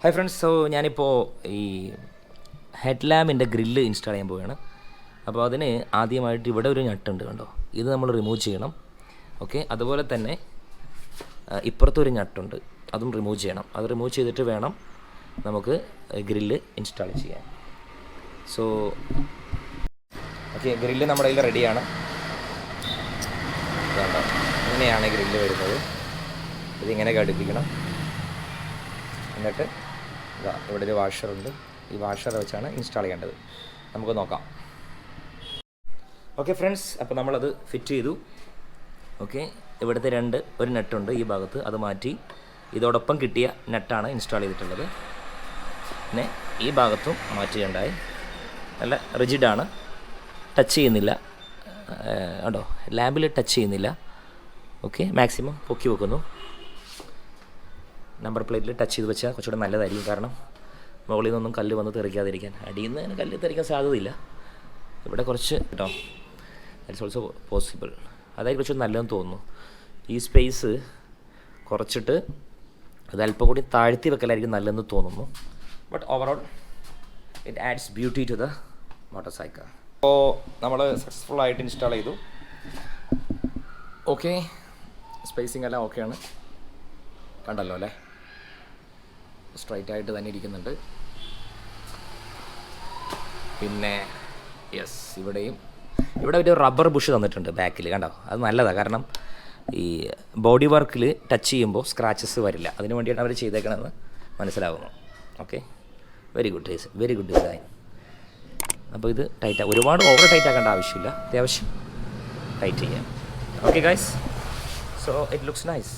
Hi friends, so ഞാനിപ്പോൾ ഈ ഹെഡ്ലാമ്പിൻ്റെ grill install ചെയ്യാൻ പോവുകയാണ്. അപ്പോൾ അതിന് ആദ്യമായിട്ട് ഇവിടെ ഒരു ഞട്ടുണ്ട് കണ്ടോ, ഇത് നമ്മൾ റിമൂവ് ചെയ്യണം. ഓക്കെ, അതുപോലെ തന്നെ ഇപ്പുറത്തൊരു ഞട്ടുണ്ട്, അതും റിമൂവ് ചെയ്യണം. അത് റിമൂവ് ചെയ്തിട്ട് വേണം നമുക്ക് ഗ്രില്ല് ഇൻസ്റ്റാൾ ചെയ്യാൻ. സോ ഓക്കെ, ഗ്രില്ല് നമ്മുടെ കയ്യിൽ റെഡിയാണ്. കണ്ടോ, ഇങ്ങനെയാണ് ഗ്രില്ല് വരുന്നത്. ഇതിങ്ങനെ ഘടിപ്പിക്കണം. എന്നിട്ട് ഇവിടെ ഒരു വാഷറുണ്ട്, ഈ വാഷർ വെച്ചാണ് ഇൻസ്റ്റാൾ ചെയ്യേണ്ടത്. നമുക്ക് നോക്കാം. ഓക്കെ ഫ്രണ്ട്സ്, അപ്പോൾ നമ്മളത് ഫിറ്റ് ചെയ്തു. ഓക്കെ, ഇവിടുത്തെ ഒരു നെട്ടുണ്ട് ഈ ഭാഗത്ത്, അത് മാറ്റി ഇതോടൊപ്പം കിട്ടിയ നെറ്റാണ് ഇൻസ്റ്റാൾ ചെയ്തിട്ടുള്ളത്. പിന്നെ ഈ ഭാഗത്തും മാറ്റുകയുണ്ടായി. നല്ല റിജിഡാണ്, ടച്ച് ചെയ്യുന്നില്ല കേട്ടോ, ലാമ്പിൽ ടച്ച് ചെയ്യുന്നില്ല. ഓക്കെ, മാക്സിമം പൊക്കി വെക്കുന്നു. നമ്പർ പ്ലേറ്റിൽ ടച്ച് ചെയ്ത് വെച്ചാൽ കുറച്ചുകൂടെ നല്ലതായിരിക്കും, കാരണം മുകളിൽ നിന്നൊന്നും കല്ല് വന്ന് തെറിക്കാതിരിക്കാൻ. അടിയിൽ നിന്ന് കല്ല് തെറിക്കാൻ സാധ്യതയില്ല. ഇവിടെ കുറച്ച് കേട്ടോ, ദാറ്റ്സ് ഓൾസോ പോസിബിൾ. അതായത് കുറച്ച് നല്ലതെന്ന് തോന്നുന്നു. ഈ സ്പേസ് കുറച്ചിട്ട് അത് അല്പം കൂടി താഴ്ത്തി വെക്കലായിരിക്കും നല്ലതെന്ന് തോന്നുന്നു. But overall it adds beauty to the motor cycle. അപ്പോൾ നമ്മൾ സക്സസ്ഫുള്ളായിട്ട് ഇൻസ്റ്റാൾ ചെയ്തു. ഓക്കെ, സ്പേസിങ് എല്ലാം ഓക്കെയാണ്, കണ്ടല്ലോ അല്ലേ. സ്ട്രൈറ്റ് ആയിട്ട് തന്നെ ഇരിക്കുന്നുണ്ട്. പിന്നെ യെസ്, ഇവിടെ ഒരു റബ്ബർ ബുഷ് തന്നിട്ടുണ്ട് ബാക്കിൽ, കണ്ടോ. അത് നല്ലതാണ്, കാരണം ഈ ബോഡി വർക്കിൽ ടച്ച് ചെയ്യുമ്പോൾ സ്ക്രാച്ചസ് വരില്ല. അതിന് വേണ്ടിയാണ് അവർ ചെയ്തേക്കണമെന്ന് മനസ്സിലാകുന്നു. Okay, very good design. അപ്പോൾ ഇത് ഒരുപാട് ഓവർ ടൈറ്റ് ആക്കേണ്ട ആവശ്യമില്ല, അത്യാവശ്യം ടൈറ്റ് ചെയ്യാം. Okay guys, so it looks nice.